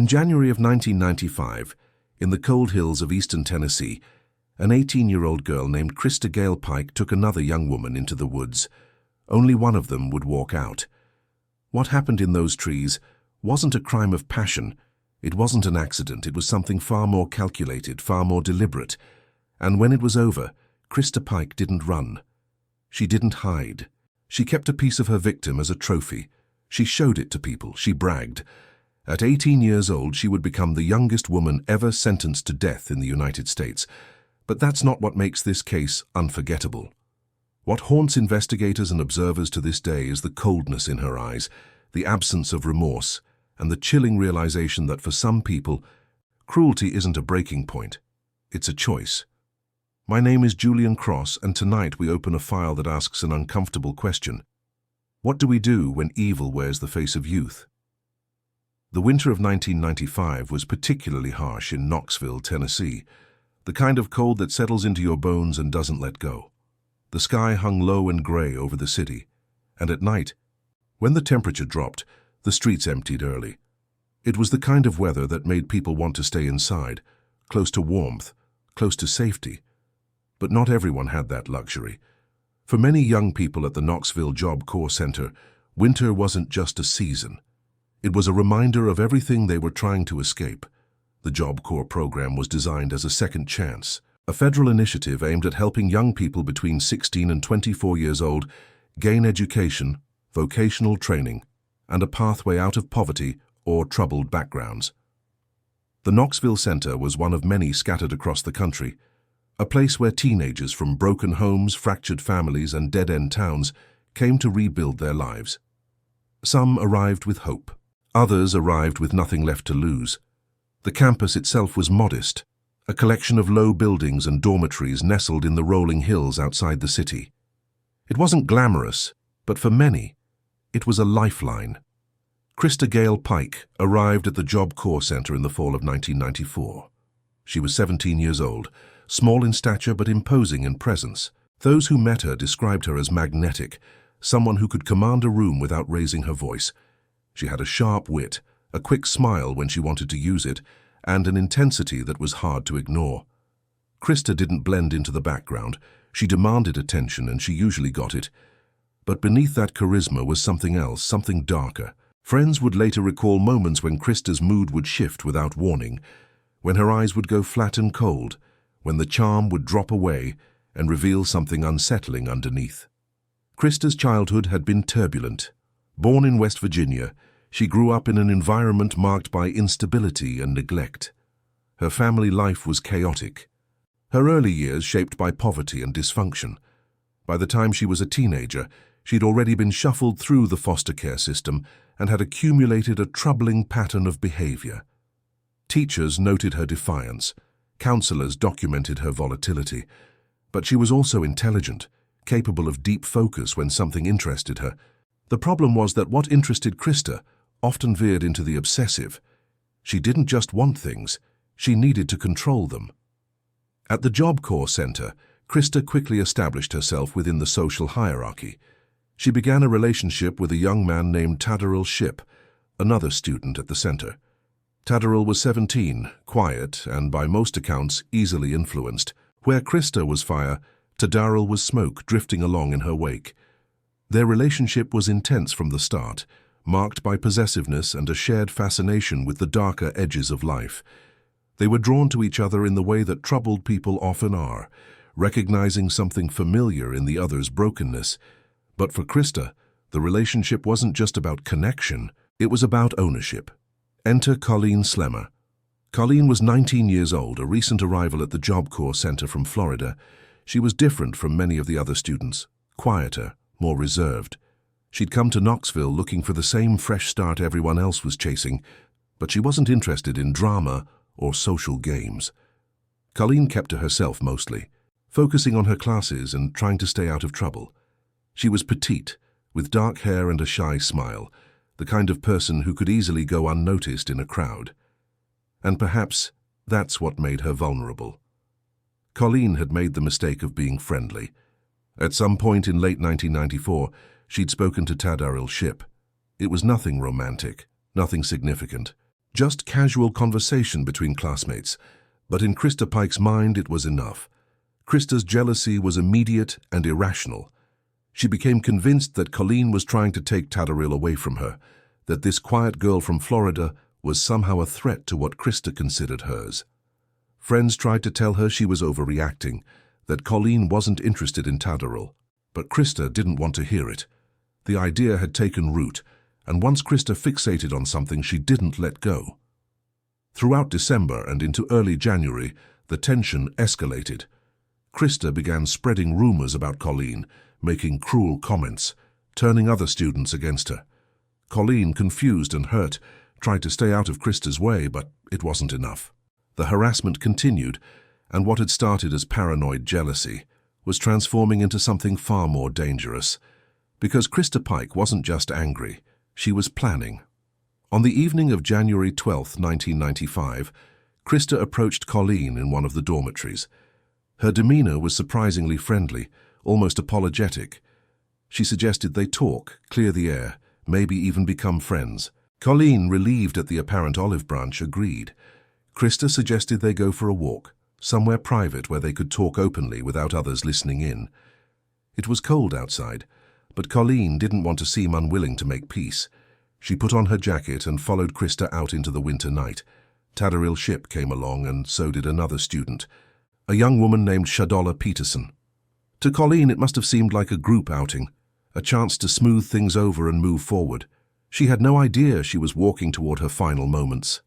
In January of 1995, in the cold hills of eastern Tennessee, an 18-year-old girl named Christa Gail Pike took another young woman into the woods. Only one of them would walk out. What happened in those trees wasn't a crime of passion. It wasn't an accident. It was something far more calculated, far more deliberate. And when it was over, Christa Pike didn't run. She didn't hide. She kept a piece of her victim as a trophy. She showed it to people. She bragged. At 18 years old, she would become the youngest woman ever sentenced to death in the United States. But that's not what makes this case unforgettable. What haunts investigators and observers to this day is the coldness in her eyes, the absence of remorse, and the chilling realization that for some people, cruelty isn't a breaking point. It's a choice. My name is Julian Cross, and tonight we open a file that asks an uncomfortable question. What do we do when evil wears the face of youth? The winter of 1995 was particularly harsh in Knoxville, Tennessee, the kind of cold that settles into your bones and doesn't let go. The sky hung low and gray over the city, and at night, when the temperature dropped, the streets emptied early. It was the kind of weather that made people want to stay inside, close to warmth, close to safety. But not everyone had that luxury. For many young people at the Knoxville Job Corps Center, winter wasn't just a season. It was a reminder of everything they were trying to escape. The Job Corps program was designed as a second chance, a federal initiative aimed at helping young people between 16 and 24 years old gain education, vocational training, and a pathway out of poverty or troubled backgrounds. The Knoxville Center was one of many scattered across the country, a place where teenagers from broken homes, fractured families, and dead-end towns came to rebuild their lives. Some arrived with hope. Others arrived with nothing left to lose. The campus itself was modest, a collection of low buildings and dormitories nestled in the rolling hills outside the city. It wasn't glamorous, but for many, it was a lifeline. Christa Gail Pike arrived at the Job Corps Center in the fall of 1994. She was 17 years old, small in stature but imposing in presence. Those who met her described her as magnetic, someone who could command a room without raising her voice. She had a sharp wit, a quick smile when she wanted to use it, and an intensity that was hard to ignore. Christa didn't blend into the background. She demanded attention, and she usually got it. But beneath that charisma was something else, something darker. Friends would later recall moments when Christa's mood would shift without warning, when her eyes would go flat and cold, when the charm would drop away and reveal something unsettling underneath. Christa's childhood had been turbulent. Born in West Virginia, she grew up in an environment marked by instability and neglect. Her family life was chaotic. Her early years shaped by poverty and dysfunction. By the time she was a teenager, she'd already been shuffled through the foster care system and had accumulated a troubling pattern of behavior. Teachers noted her defiance. Counselors documented her volatility. But she was also intelligent, capable of deep focus when something interested her. The problem was that what interested Christa often veered into the obsessive. She didn't just want things, she needed to control them. At the Job Corps Center, Christa quickly established herself within the social hierarchy. She began a relationship with a young man named Tadaril Ship, another student at the center. Tadaril was 17, quiet, and by most accounts easily influenced. Where Christa was fire, Tadaril was smoke drifting along in her wake. Their relationship was intense from the start, marked by possessiveness and a shared fascination with the darker edges of life. They were drawn to each other in the way that troubled people often are, recognizing something familiar in the other's brokenness. But for Christa, the relationship wasn't just about connection, it was about ownership. Enter Colleen Slemmer. Colleen was 19 years old, a recent arrival at the Job Corps Center from Florida. She was different from many of the other students, quieter, more reserved. She'd come to Knoxville looking for the same fresh start everyone else was chasing, but she wasn't interested in drama or social games. Colleen kept to herself mostly, focusing on her classes and trying to stay out of trouble. She was petite, with dark hair and a shy smile, the kind of person who could easily go unnoticed in a crowd. And perhaps that's what made her vulnerable. Colleen had made the mistake of being friendly. At some point in late 1994, she'd spoken to Tadaril Ship. It was nothing romantic, nothing significant. Just casual conversation between classmates, but in Christa Pike's mind it was enough. Christa's jealousy was immediate and irrational. She became convinced that Colleen was trying to take Taddaril away from her, that this quiet girl from Florida was somehow a threat to what Christa considered hers. Friends tried to tell her she was overreacting, that Colleen wasn't interested in Taddaril, but Christa didn't want to hear it. The idea had taken root, and once Christa fixated on something, she didn't let go. Throughout December and into early January, the tension escalated. Christa began spreading rumors about Colleen, making cruel comments, turning other students against her. Colleen, confused and hurt, tried to stay out of Christa's way, but it wasn't enough. The harassment continued, and what had started as paranoid jealousy was transforming into something far more dangerous. Because Christa Pike wasn't just angry, she was planning. On the evening of January 12, 1995, Christa approached Colleen in one of the dormitories. Her demeanor was surprisingly friendly, almost apologetic. She suggested they talk, clear the air, maybe even become friends. Colleen, relieved at the apparent olive branch, agreed. Christa suggested they go for a walk, somewhere private where they could talk openly without others listening in. It was cold outside, but Colleen didn't want to seem unwilling to make peace. She put on her jacket and followed Christa out into the winter night. Taddaril's ship came along, and so did another student, a young woman named Shadola Peterson. To Colleen, it must have seemed like a group outing, a chance to smooth things over and move forward. She had no idea she was walking toward her final moments.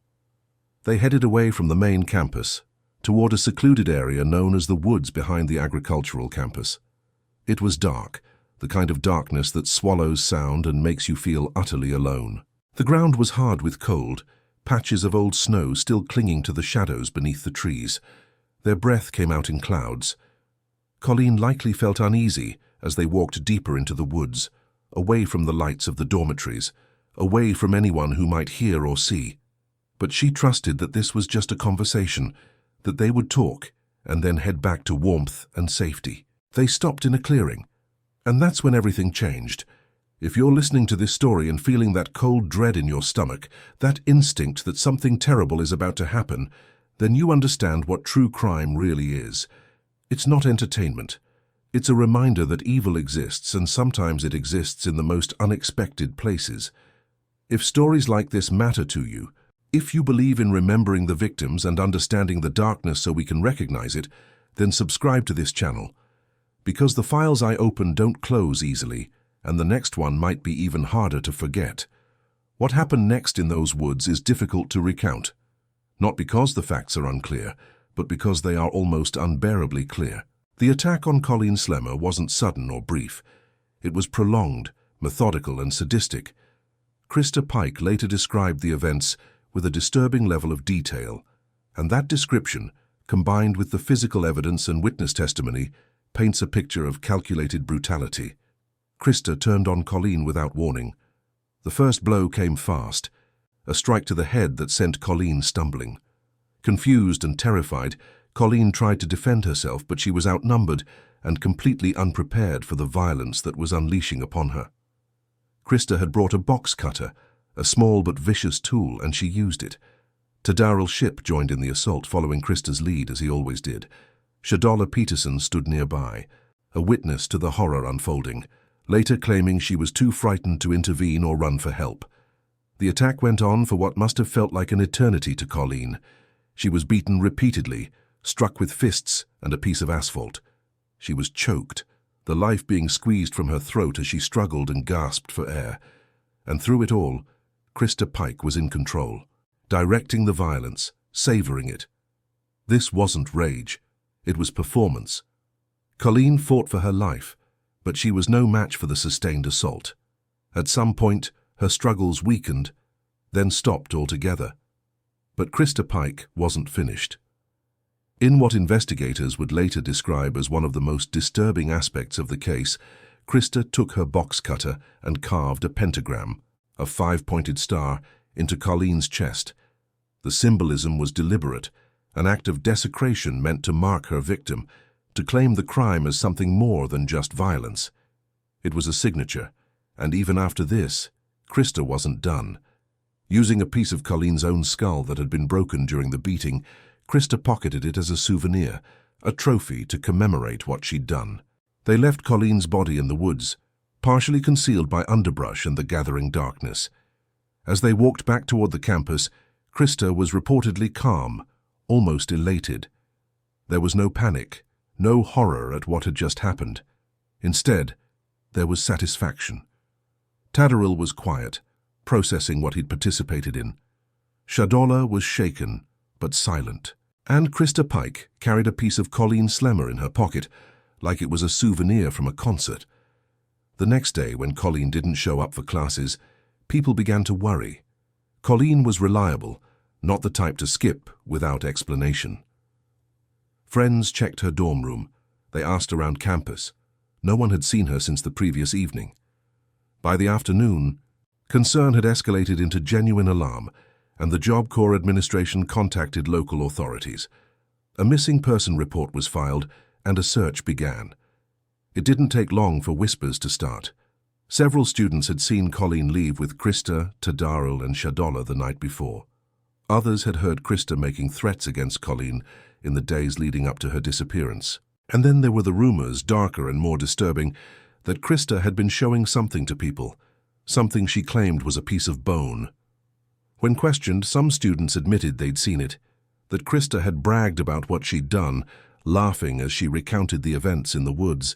They headed away from the main campus, toward a secluded area known as the woods behind the agricultural campus. It was dark, the kind of darkness that swallows sound and makes you feel utterly alone. The ground was hard with cold, patches of old snow still clinging to the shadows beneath the trees. Their breath came out in clouds. Colleen likely felt uneasy as they walked deeper into the woods, away from the lights of the dormitories, away from anyone who might hear or see. But she trusted that this was just a conversation, that they would talk and then head back to warmth and safety. They stopped in a clearing, and that's when everything changed. If you're listening to this story and feeling that cold dread in your stomach, that instinct that something terrible is about to happen, then you understand what true crime really is. It's not entertainment. It's a reminder that evil exists, and sometimes it exists in the most unexpected places. If stories like this matter to you, if you believe in remembering the victims and understanding the darkness so we can recognize it, then subscribe to this channel. Because the files I open don't close easily, and the next one might be even harder to forget. What happened next in those woods is difficult to recount. Not because the facts are unclear, but because they are almost unbearably clear. The attack on Colleen Slemmer wasn't sudden or brief. It was prolonged, methodical, and sadistic. Christa Pike later described the events with a disturbing level of detail, and that description, combined with the physical evidence and witness testimony, paints a picture of calculated brutality. Christa turned on Colleen without warning. The first blow came fast, a strike to the head that sent Colleen stumbling. Confused and terrified, Colleen tried to defend herself, but she was outnumbered and completely unprepared for the violence that was unleashing upon her. Christa had brought a box cutter, a small but vicious tool, and she used it. Taddaril's ship joined in the assault, following Christa's lead as he always did. Shadola Peterson stood nearby, a witness to the horror unfolding, later claiming she was too frightened to intervene or run for help. The attack went on for what must have felt like an eternity to Colleen. She was beaten repeatedly, struck with fists and a piece of asphalt. She was choked, the life being squeezed from her throat as she struggled and gasped for air. And through it all, Christa Pike was in control, directing the violence, savoring it. This wasn't rage, it was performance. Colleen fought for her life, but she was no match for the sustained assault. At some point, her struggles weakened, then stopped altogether. But Christa Pike wasn't finished. In what investigators would later describe as one of the most disturbing aspects of the case, Christa took her box cutter and carved a pentagram, a 5-pointed star, into Colleen's chest. The symbolism was deliberate, an act of desecration meant to mark her victim, to claim the crime as something more than just violence. It was a signature, and even after this, Christa wasn't done. Using a piece of Colleen's own skull that had been broken during the beating, Christa pocketed it as a souvenir, a trophy to commemorate what she'd done. They left Colleen's body in the woods, partially concealed by underbrush and the gathering darkness. As they walked back toward the campus, Christa was reportedly calm, almost elated. There was no panic, no horror at what had just happened. Instead, there was satisfaction. Tadaril was quiet, processing what he'd participated in. Shadola was shaken, but silent. And Christa Pike carried a piece of Colleen Slemmer in her pocket, like it was a souvenir from a concert. The next day, when Colleen didn't show up for classes, people began to worry. Colleen was reliable, not the type to skip without explanation. Friends checked her dorm room. They asked around campus. No one had seen her since the previous evening. By the afternoon, concern had escalated into genuine alarm, and the Job Corps administration contacted local authorities. A missing person report was filed, and a search began. It didn't take long for whispers to start. Several students had seen Colleen leave with Christa, Tadaril, and Shadola the night before. Others had heard Christa making threats against Colleen in the days leading up to her disappearance. And then there were the rumors, darker and more disturbing, that Christa had been showing something to people, something she claimed was a piece of bone. When questioned, some students admitted they'd seen it, that Christa had bragged about what she'd done, laughing as she recounted the events in the woods.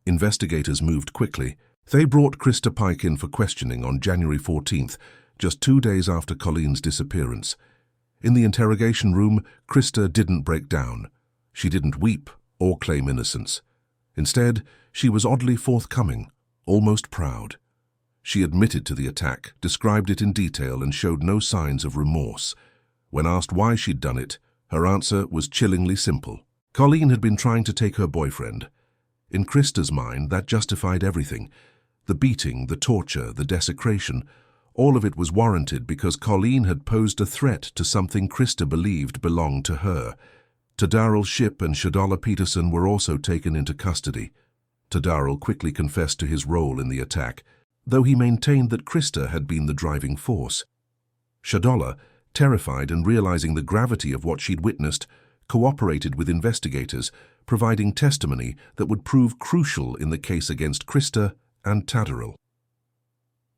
Investigators moved quickly. They brought Christa Pike in for questioning on January 14th, just 2 days after Colleen's disappearance. In the interrogation room, Christa didn't break down. She didn't weep or claim innocence. Instead, she was oddly forthcoming, almost proud. She admitted to the attack, described it in detail, and showed no signs of remorse. When asked why she'd done it, her answer was chillingly simple. Colleen had been trying to take her boyfriend. In Christa's mind, that justified everything. The beating, the torture, the desecration, all of it was warranted because Colleen had posed a threat to something Christa believed belonged to her. Tadaril Shipp and Shadola Peterson were also taken into custody. Tadaril quickly confessed to his role in the attack, though he maintained that Christa had been the driving force. Shadola, terrified and realizing the gravity of what she'd witnessed, cooperated with investigators, providing testimony that would prove crucial in the case against Christa and Tadaril.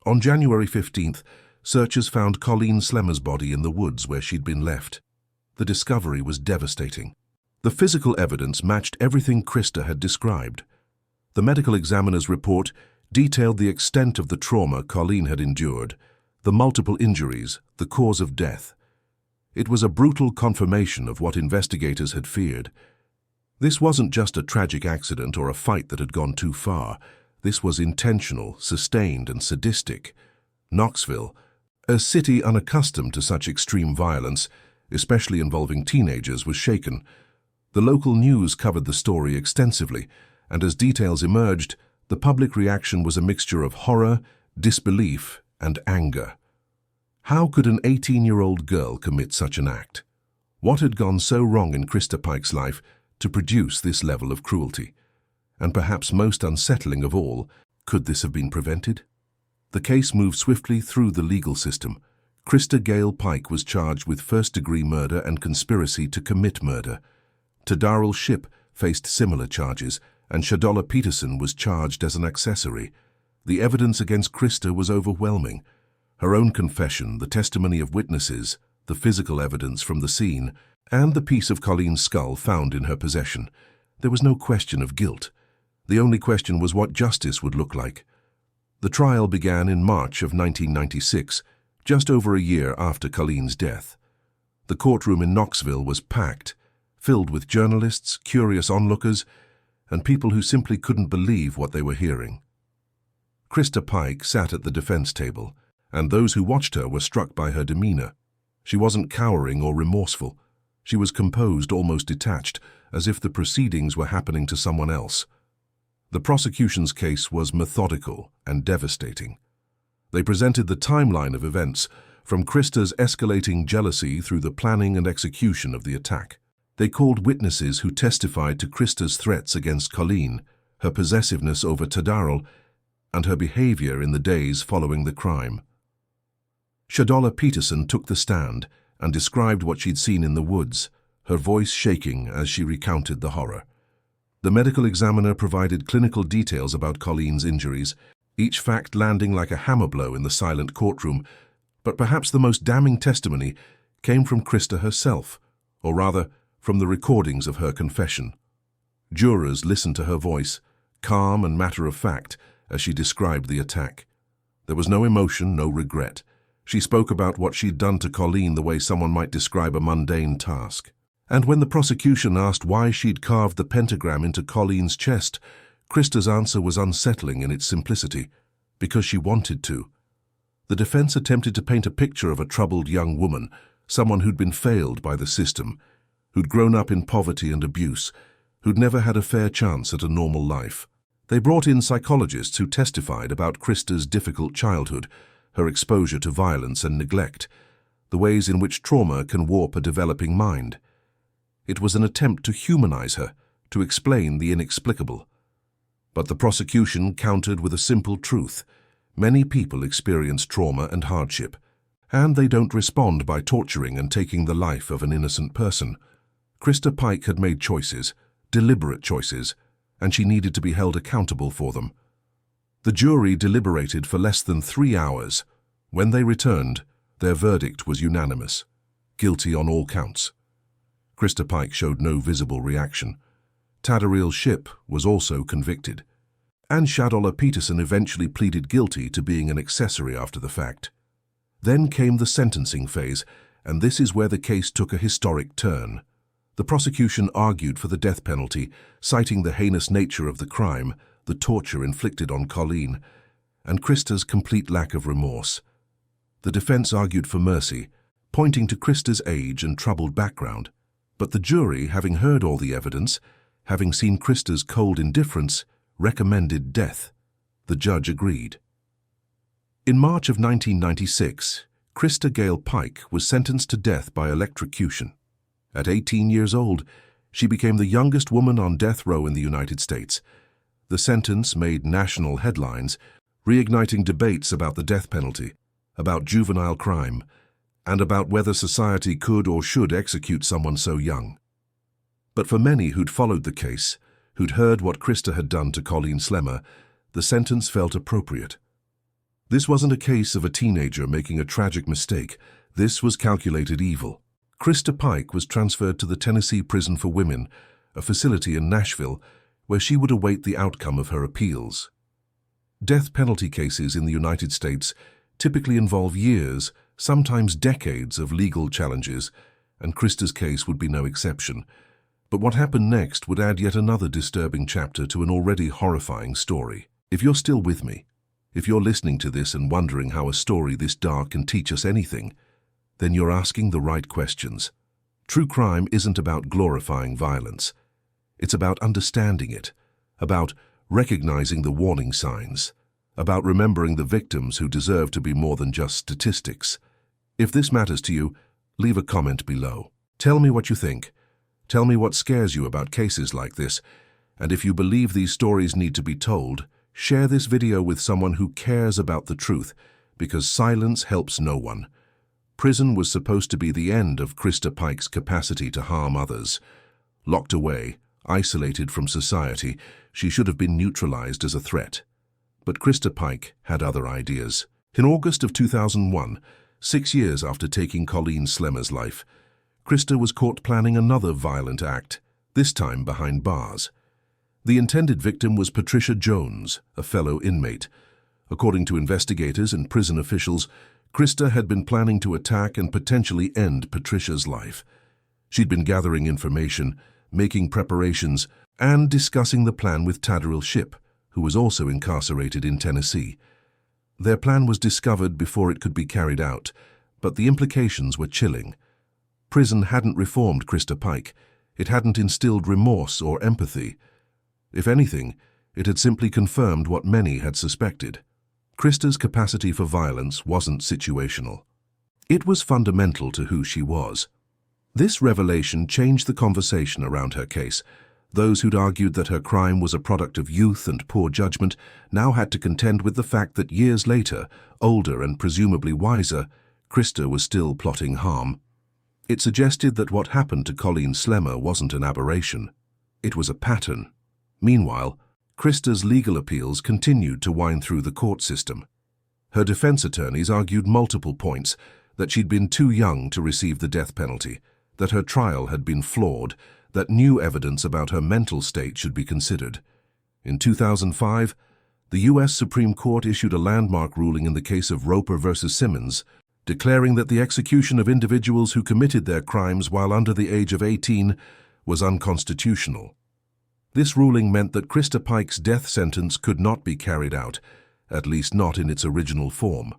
On January 15th, searchers found Colleen Slemmer's body in the woods where she'd been left. The discovery was devastating. The physical evidence matched everything Christa had described. The medical examiner's report detailed the extent of the trauma Colleen had endured, the multiple injuries, the cause of death. It was a brutal confirmation of what investigators had feared. This wasn't just a tragic accident or a fight that had gone too far. This was intentional, sustained, and sadistic. Knoxville, a city unaccustomed to such extreme violence, especially involving teenagers, was shaken. The local news covered the story extensively, and as details emerged, the public reaction was a mixture of horror, disbelief, and anger. How could an 18-year-old girl commit such an act? What had gone so wrong in Christa Pike's life to produce this level of cruelty? And perhaps most unsettling of all, could this have been prevented? The case moved swiftly through the legal system. Christa Gail Pike was charged with first-degree murder and conspiracy to commit murder. Tadaril Shipp faced similar charges, and Shadola Peterson was charged as an accessory. The evidence against Christa was overwhelming. Her own confession, the testimony of witnesses, the physical evidence from the scene, and the piece of Colleen's skull found in her possession. There was no question of guilt. The only question was what justice would look like. The trial began in March of 1996, just over a year after Colleen's death. The courtroom in Knoxville was packed, filled with journalists, curious onlookers, and people who simply couldn't believe what they were hearing. Christa Pike sat at the defense table, and those who watched her were struck by her demeanor. She wasn't cowering or remorseful. She was composed, almost detached, as if the proceedings were happening to someone else. The prosecution's case was methodical and devastating. They presented the timeline of events, from Christa's escalating jealousy through the planning and execution of the attack. They called witnesses who testified to Christa's threats against Colleen, her possessiveness over Tadaril, and her behavior in the days following the crime. Shadola Peterson took the stand and described what she'd seen in the woods, her voice shaking as she recounted the horror. The medical examiner provided clinical details about Colleen's injuries, each fact landing like a hammer blow in the silent courtroom, but perhaps the most damning testimony came from Christa herself, or rather, from the recordings of her confession. Jurors listened to her voice, calm and matter-of-fact, as she described the attack. There was no emotion, no regret. She spoke about what she'd done to Colleen the way someone might describe a mundane task. And when the prosecution asked why she'd carved the pentagram into Colleen's chest, Christa's answer was unsettling in its simplicity, because she wanted to. The defense attempted to paint a picture of a troubled young woman, someone who'd been failed by the system, who'd grown up in poverty and abuse, who'd never had a fair chance at a normal life. They brought in psychologists who testified about Christa's difficult childhood, her exposure to violence and neglect, the ways in which trauma can warp a developing mind. It was an attempt to humanize her, to explain the inexplicable. But the prosecution countered with a simple truth. Many people experience trauma and hardship, and they don't respond by torturing and taking the life of an innocent person. Christa Pike had made choices, deliberate choices, and she needed to be held accountable for them. The jury deliberated for less than 3 hours. When they returned, their verdict was unanimous: guilty on all counts. Christa Pike showed no visible reaction. Tadariel Shipp was also convicted, and Shadola Peterson eventually pleaded guilty to being an accessory after the fact. Then came the sentencing phase, and this is where the case took a historic turn. The prosecution argued for the death penalty, citing the heinous nature of the crime, the torture inflicted on Colleen, and Christa's complete lack of remorse. The defense argued for mercy, pointing to Christa's age and troubled background. But the jury, having heard all the evidence, having seen Christa's cold indifference, recommended death. The judge agreed. In March of 1996, Christa Gail Pike was sentenced to death by electrocution. At 18 years old, she became the youngest woman on death row in the United States. The sentence made national headlines, reigniting debates about the death penalty, about juvenile crime, and about whether society could or should execute someone so young. But for many who'd followed the case, who'd heard what Christa had done to Colleen Slemmer, the sentence felt appropriate. This wasn't a case of a teenager making a tragic mistake. This was calculated evil. Christa Pike was transferred to the Tennessee Prison for Women, a facility in Nashville, where she would await the outcome of her appeals. Death penalty cases in the United States typically involve years, sometimes decades of legal challenges, and Christa's case would be no exception. But what happened next would add yet another disturbing chapter to an already horrifying story. If you're still with me, if you're listening to this and wondering how a story this dark can teach us anything, then you're asking the right questions. True crime isn't about glorifying violence. It's about understanding it, about recognizing the warning signs, about remembering the victims who deserve to be more than just statistics. If this matters to you, leave a comment below. Tell me what you think. Tell me what scares you about cases like this, and if you believe these stories need to be told, share this video with someone who cares about the truth, because silence helps no one. Prison was supposed to be the end of Christa Pike's capacity to harm others. Locked away, isolated from society, she should have been neutralized as a threat. But Christa Pike had other ideas. In August of 2001, 6 years after taking Colleen Slemmer's life, Christa was caught planning another violent act, this time behind bars. The intended victim was Patricia Jones, a fellow inmate. According to investigators and prison officials, Christa had been planning to attack and potentially end Patricia's life. She'd been gathering information, making preparations, and discussing the plan with Tadariel Shipp, who was also incarcerated in Tennessee. Their plan was discovered before it could be carried out, but the implications were chilling. Prison hadn't reformed Christa Pike. It hadn't instilled remorse or empathy. If anything, it had simply confirmed what many had suspected. Christa's capacity for violence wasn't situational. It was fundamental to who she was. This revelation changed the conversation around her case. Those who'd argued that her crime was a product of youth and poor judgment now had to contend with the fact that years later, older and presumably wiser, Christa was still plotting harm. It suggested that what happened to Colleen Slemmer wasn't an aberration. It was a pattern. Meanwhile, Christa's legal appeals continued to wind through the court system. Her defense attorneys argued multiple points: that she'd been too young to receive the death penalty, that her trial had been flawed, that new evidence about her mental state should be considered. In 2005, the U.S. Supreme Court issued a landmark ruling in the case of Roper versus Simmons, declaring that the execution of individuals who committed their crimes while under the age of 18 was unconstitutional. This ruling meant that Christa Pike's death sentence could not be carried out, at least not in its original form.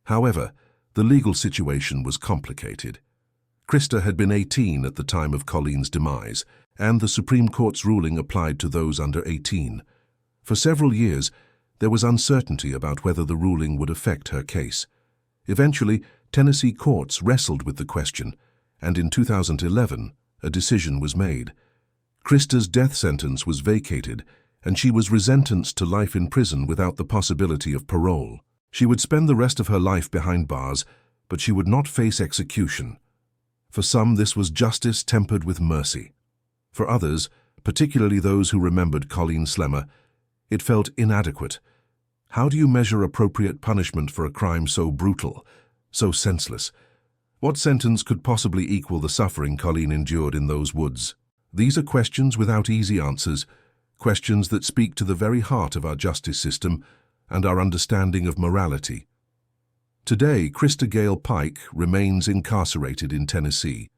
However, the legal situation was complicated. Christa had been 18 at the time of Colleen's demise, and the Supreme Court's ruling applied to those under 18. For several years, there was uncertainty about whether the ruling would affect her case. Eventually, Tennessee courts wrestled with the question, and in 2011, a decision was made. Christa's death sentence was vacated, and she was resentenced to life in prison without the possibility of parole. She would spend the rest of her life behind bars, but she would not face execution. For some, this was justice tempered with mercy. For others, particularly those who remembered Colleen Slemmer, it felt inadequate. How do you measure appropriate punishment for a crime so brutal, so senseless? What sentence could possibly equal the suffering Colleen endured in those woods? These are questions without easy answers, questions that speak to the very heart of our justice system and our understanding of morality. Today, Christa Gail Pike remains incarcerated in Tennessee.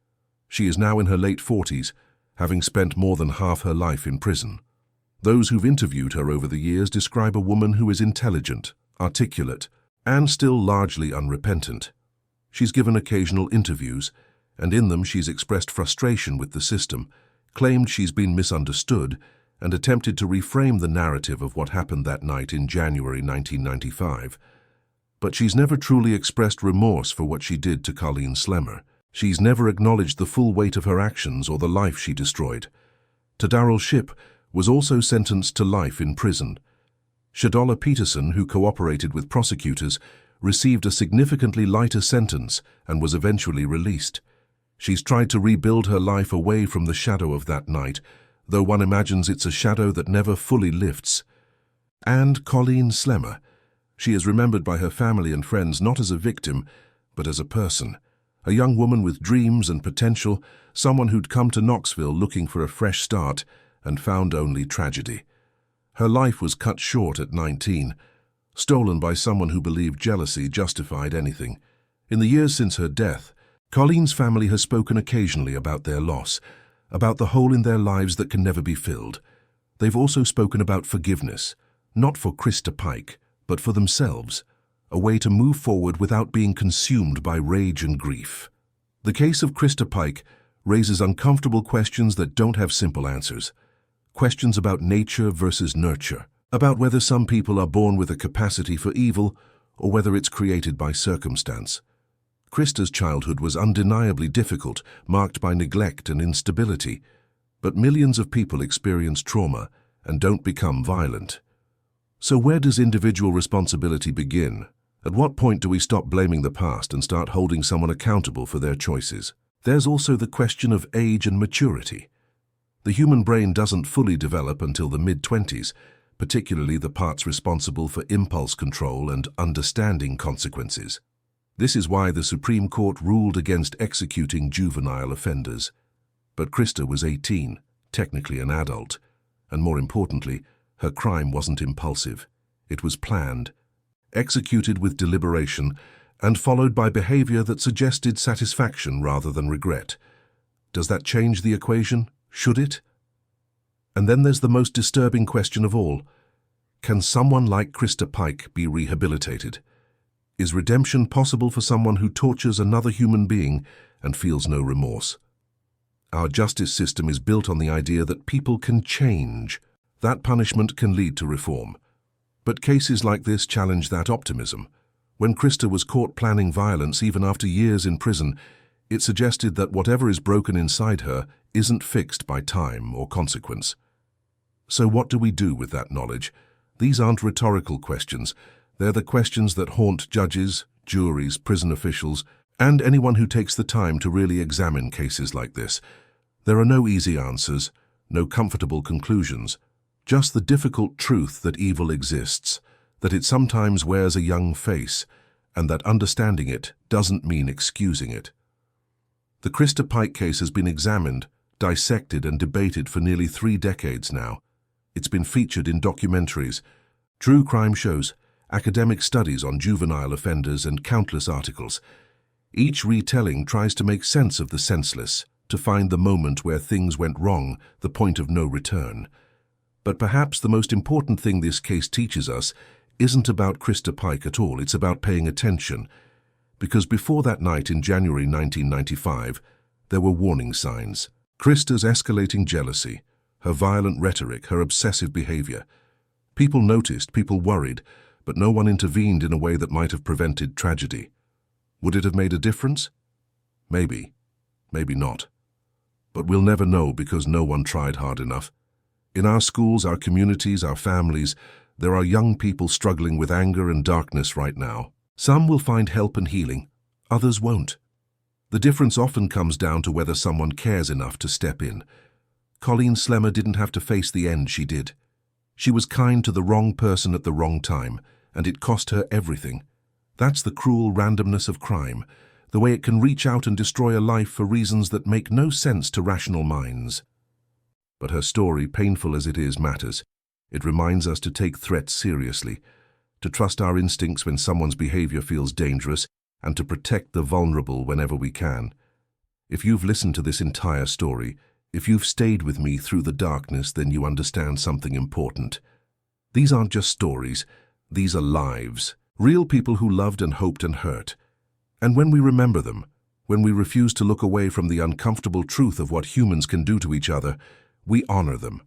She is now in her late 40s, having spent more than half her life in prison. Those who've interviewed her over the years describe a woman who is intelligent, articulate, and still largely unrepentant. She's given occasional interviews, and in them she's expressed frustration with the system, claimed she's been misunderstood, and attempted to reframe the narrative of what happened that night in January 1995. But she's never truly expressed remorse for what she did to Colleen Slemmer. She's never acknowledged the full weight of her actions or the life she destroyed. Tadaryl Shipp was also sentenced to life in prison. Shadola Peterson, who cooperated with prosecutors, received a significantly lighter sentence and was eventually released. She's tried to rebuild her life away from the shadow of that night, though one imagines it's a shadow that never fully lifts. And Colleen Slemmer. She is remembered by her family and friends not as a victim, but as a person. A young woman with dreams and potential, someone who'd come to Knoxville looking for a fresh start and found only tragedy. Her life was cut short at 19, stolen by someone who believed jealousy justified anything. In the years since her death, Colleen's family has spoken occasionally about their loss, about the hole in their lives that can never be filled. They've also spoken about forgiveness, not for Christa Pike, but for themselves, a way to move forward without being consumed by rage and grief. The case of Christa Pike raises uncomfortable questions that don't have simple answers. Questions about nature versus nurture, about whether some people are born with a capacity for evil or whether it's created by circumstance. Christa's childhood was undeniably difficult, marked by neglect and instability, but millions of people experience trauma and don't become violent. So where does individual responsibility begin? At what point do we stop blaming the past and start holding someone accountable for their choices? There's also the question of age and maturity. The human brain doesn't fully develop until the mid-20s, particularly the parts responsible for impulse control and understanding consequences. This is why the Supreme Court ruled against executing juvenile offenders. But Christa was 18, technically an adult, and more importantly, her crime wasn't impulsive. It was planned, executed with deliberation, and followed by behavior that suggested satisfaction rather than regret. Does that change the equation? Should it? And then there's the most disturbing question of all. Can someone like Christa Pike be rehabilitated? Is redemption possible for someone who tortures another human being and feels no remorse? Our justice system is built on the idea that people can change. That punishment can lead to reform. But cases like this challenge that optimism. When Christa was caught planning violence even after years in prison, it suggested that whatever is broken inside her isn't fixed by time or consequence. So what do we do with that knowledge? These aren't rhetorical questions. They're the questions that haunt judges, juries, prison officials, and anyone who takes the time to really examine cases like this. There are no easy answers, no comfortable conclusions, just the difficult truth that evil exists, that it sometimes wears a young face, and that understanding it doesn't mean excusing it. The Christa Pike case has been examined, dissected, and debated for nearly 3 decades now. It's been featured in documentaries, true crime shows, academic studies on juvenile offenders, and countless articles. Each retelling tries to make sense of the senseless, to find the moment where things went wrong, the point of no return. But perhaps the most important thing this case teaches us isn't about Christa Pike at all, it's about paying attention. Because before that night in January 1995, there were warning signs. Christa's escalating jealousy, her violent rhetoric, her obsessive behavior. People noticed, people worried, but no one intervened in a way that might have prevented tragedy. Would it have made a difference? Maybe. Maybe not. But we'll never know because no one tried hard enough. In our schools, our communities, our families, there are young people struggling with anger and darkness right now. Some will find help and healing, others won't. The difference often comes down to whether someone cares enough to step in. Colleen Slemmer didn't have to face the end, she did. She was kind to the wrong person at the wrong time, and it cost her everything. That's the cruel randomness of crime, the way it can reach out and destroy a life for reasons that make no sense to rational minds. But her story, painful as it is, matters. It reminds us to take threats seriously, to trust our instincts when someone's behavior feels dangerous, and to protect the vulnerable whenever we can. If you've listened to this entire story, if you've stayed with me through the darkness, then you understand something important. These aren't just stories, these are lives. Real people who loved and hoped and hurt. And when we remember them, when we refuse to look away from the uncomfortable truth of what humans can do to each other, we honor them.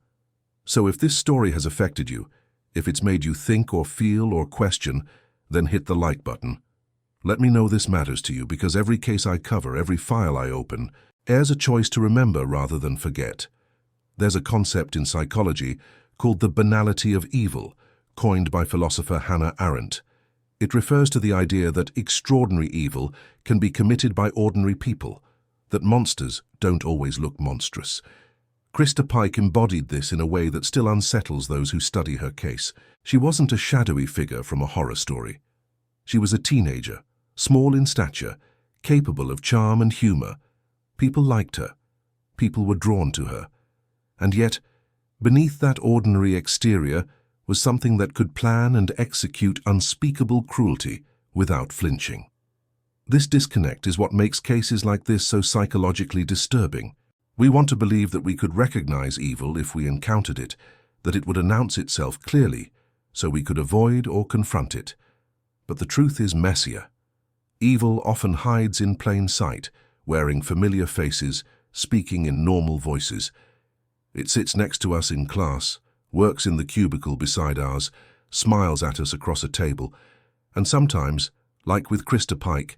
So if this story has affected you, if it's made you think or feel or question, then hit the like button. Let me know this matters to you, because every case I cover, every file I open, airs a choice to remember rather than forget. There's a concept in psychology called the banality of evil, coined by philosopher Hannah Arendt. It refers to the idea that extraordinary evil can be committed by ordinary people, that monsters don't always look monstrous. Christa Pike embodied this in a way that still unsettles those who study her case. She wasn't a shadowy figure from a horror story. She was a teenager, small in stature, capable of charm and humor. People liked her. People were drawn to her. And yet, beneath that ordinary exterior was something that could plan and execute unspeakable cruelty without flinching. This disconnect is what makes cases like this so psychologically disturbing. We want to believe that we could recognize evil if we encountered it, that it would announce itself clearly, so we could avoid or confront it. But the truth is messier. Evil often hides in plain sight, wearing familiar faces, speaking in normal voices. It sits next to us in class, works in the cubicle beside ours, smiles at us across a table, and sometimes, like with Christa Pike,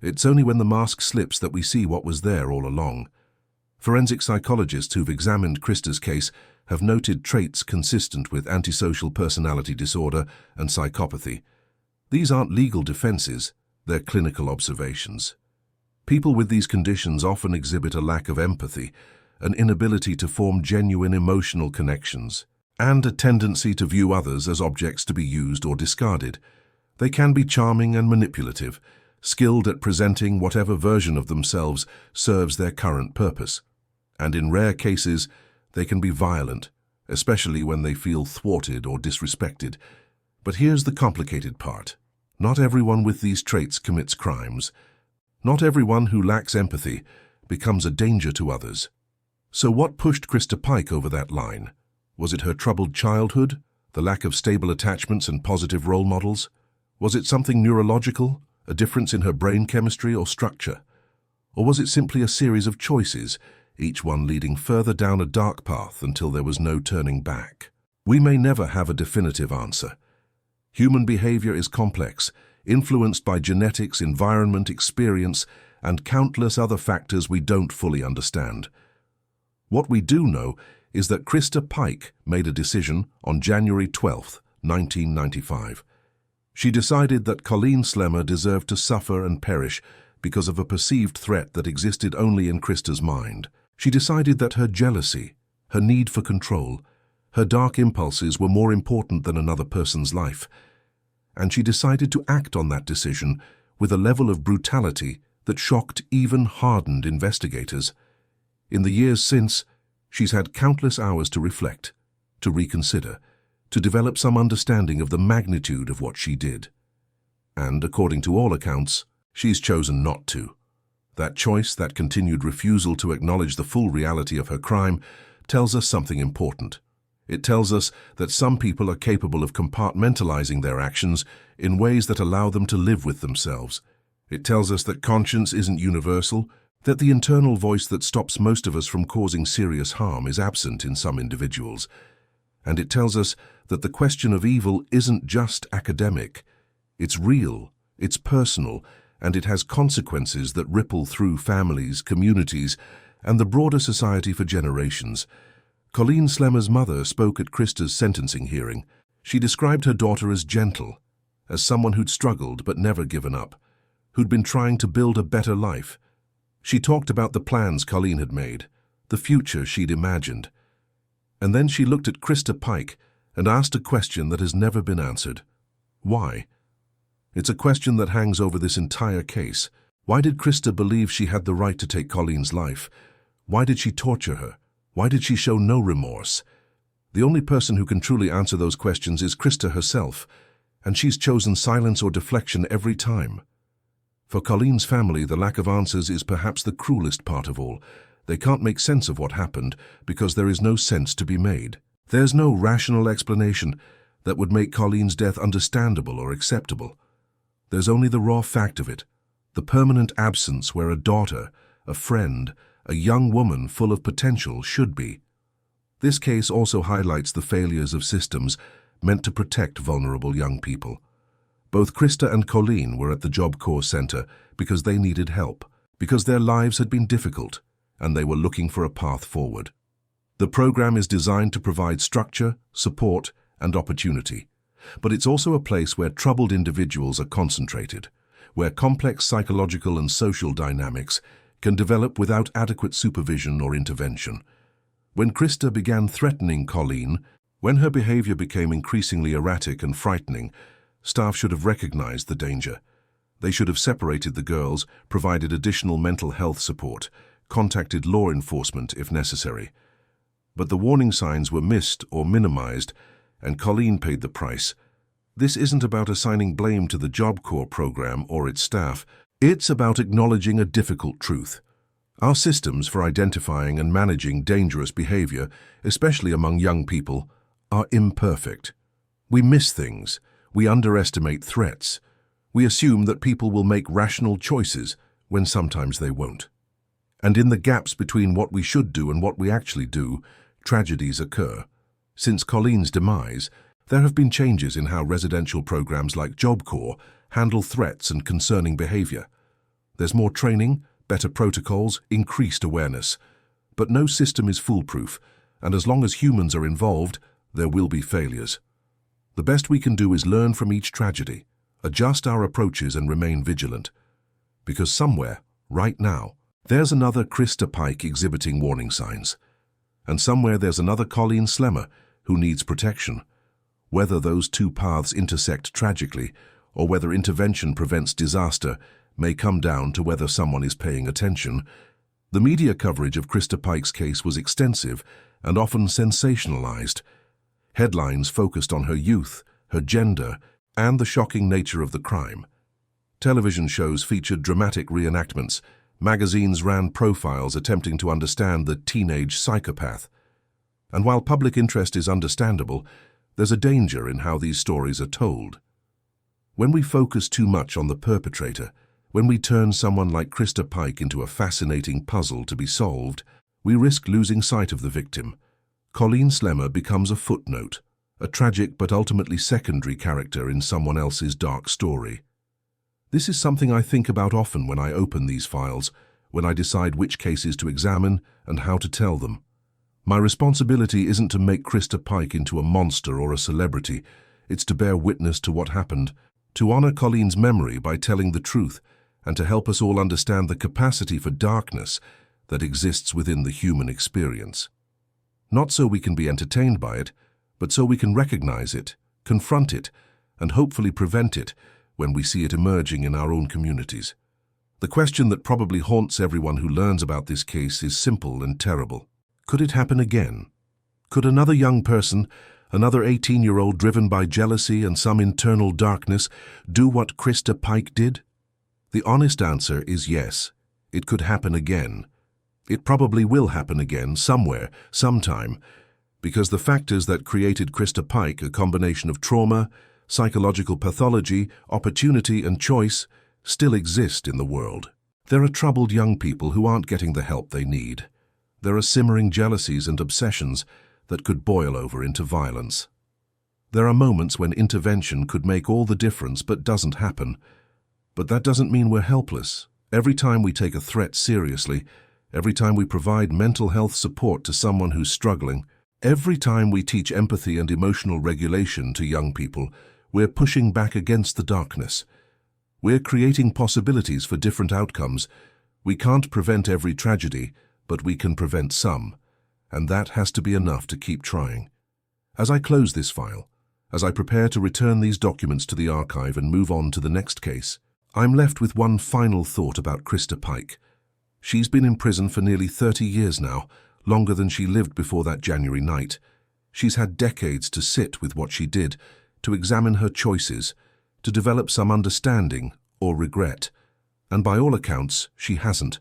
it's only when the mask slips that we see what was there all along. Forensic psychologists who've examined Christa's case have noted traits consistent with antisocial personality disorder and psychopathy. These aren't legal defenses, they're clinical observations. People with these conditions often exhibit a lack of empathy, an inability to form genuine emotional connections, and a tendency to view others as objects to be used or discarded. They can be charming and manipulative, skilled at presenting whatever version of themselves serves their current purpose. And in rare cases, they can be violent, especially when they feel thwarted or disrespected. But here's the complicated part. Not everyone with these traits commits crimes. Not everyone who lacks empathy becomes a danger to others. So what pushed Christa Pike over that line? Was it her troubled childhood, the lack of stable attachments and positive role models? Was it something neurological, a difference in her brain chemistry or structure? Or was it simply a series of choices, each one leading further down a dark path until there was no turning back? We may never have a definitive answer. Human behavior is complex, influenced by genetics, environment, experience, and countless other factors we don't fully understand. What we do know is that Christa Pike made a decision on January 12, 1995. She decided that Colleen Slemmer deserved to suffer and perish because of a perceived threat that existed only in Christa's mind. She decided that her jealousy, her need for control, her dark impulses were more important than another person's life, and she decided to act on that decision with a level of brutality that shocked even hardened investigators. In the years since, she's had countless hours to reflect, to reconsider, to develop some understanding of the magnitude of what she did. And, according to all accounts, she's chosen not to. That choice, that continued refusal to acknowledge the full reality of her crime, tells us something important. It tells us that some people are capable of compartmentalizing their actions in ways that allow them to live with themselves. It tells us that conscience isn't universal, that the internal voice that stops most of us from causing serious harm is absent in some individuals. And it tells us that the question of evil isn't just academic. It's real, it's personal, and it has consequences that ripple through families, communities, and the broader society for generations. Colleen Slemmer's mother spoke at Christa's sentencing hearing. She described her daughter as gentle, as someone who'd struggled but never given up, who'd been trying to build a better life. She talked about the plans Colleen had made, the future she'd imagined. And then she looked at Christa Pike and asked a question that has never been answered. Why? It's a question that hangs over this entire case. Why did Christa believe she had the right to take Colleen's life? Why did she torture her? Why did she show no remorse? The only person who can truly answer those questions is Christa herself, and she's chosen silence or deflection every time. For Colleen's family, the lack of answers is perhaps the cruelest part of all. They can't make sense of what happened because there is no sense to be made. There's no rational explanation that would make Colleen's death understandable or acceptable. There's only the raw fact of it, the permanent absence where a daughter, a friend, a young woman full of potential should be. This case also highlights the failures of systems meant to protect vulnerable young people. Both Christa and Colleen were at the Job Corps Center because they needed help, because their lives had been difficult, and they were looking for a path forward. The program is designed to provide structure, support, and opportunity, but it's also a place where troubled individuals are concentrated, where complex psychological and social dynamics can develop without adequate supervision or intervention. When Christa began threatening Colleen, when her behavior became increasingly erratic and frightening, staff should have recognized the danger. They should have separated the girls, provided additional mental health support, contacted law enforcement if necessary. But the warning signs were missed or minimized, and Colleen paid the price. This isn't about assigning blame to the Job Corps program or its staff. It's about acknowledging a difficult truth. Our systems for identifying and managing dangerous behavior, especially among young people, are imperfect. We miss things. We underestimate threats. We assume that people will make rational choices when sometimes they won't. And in the gaps between what we should do and what we actually do, tragedies occur. Since Colleen's demise, there have been changes in how residential programs like Job Corps handle threats and concerning behavior. There's more training, better protocols, increased awareness. But no system is foolproof, and as long as humans are involved, there will be failures. The best we can do is learn from each tragedy, adjust our approaches and remain vigilant. Because somewhere, right now, there's another Christa Pike exhibiting warning signs. And somewhere there's another Colleen Slemmer who needs protection. Whether those two paths intersect tragically, or whether intervention prevents disaster, may come down to whether someone is paying attention. The media coverage of Christa Pike's case was extensive and often sensationalized. Headlines focused on her youth, her gender, and the shocking nature of the crime. Television shows featured dramatic reenactments. Magazines ran profiles attempting to understand the teenage psychopath. And while public interest is understandable, there's a danger in how these stories are told. When we focus too much on the perpetrator, when we turn someone like Christa Pike into a fascinating puzzle to be solved, we risk losing sight of the victim. Colleen Slemmer becomes a footnote, a tragic but ultimately secondary character in someone else's dark story. This is something I think about often when I open these files, when I decide which cases to examine and how to tell them. My responsibility isn't to make Christa Pike into a monster or a celebrity. It's to bear witness to what happened, to honor Colleen's memory by telling the truth, and to help us all understand the capacity for darkness that exists within the human experience. Not so we can be entertained by it, but so we can recognize it, confront it, and hopefully prevent it when we see it emerging in our own communities. The question that probably haunts everyone who learns about this case is simple and terrible. Could it happen again? Could another young person, another 18-year-old driven by jealousy and some internal darkness, do what Christa Pike did? The honest answer is yes. It could happen again. It probably will happen again, somewhere, sometime, because the factors that created Christa Pike, a combination of trauma, psychological pathology, opportunity, and choice, still exist in the world. There are troubled young people who aren't getting the help they need. There are simmering jealousies and obsessions that could boil over into violence. There are moments when intervention could make all the difference but doesn't happen. But that doesn't mean we're helpless. Every time we take a threat seriously, every time we provide mental health support to someone who's struggling, every time we teach empathy and emotional regulation to young people, we're pushing back against the darkness. We're creating possibilities for different outcomes. We can't prevent every tragedy, but we can prevent some. And that has to be enough to keep trying. As I close this file, as I prepare to return these documents to the archive and move on to the next case, I'm left with one final thought about Christa Pike. She's been in prison for nearly 30 years now, longer than she lived before that January night. She's had decades to sit with what she did, to examine her choices, to develop some understanding or regret. And by all accounts, she hasn't.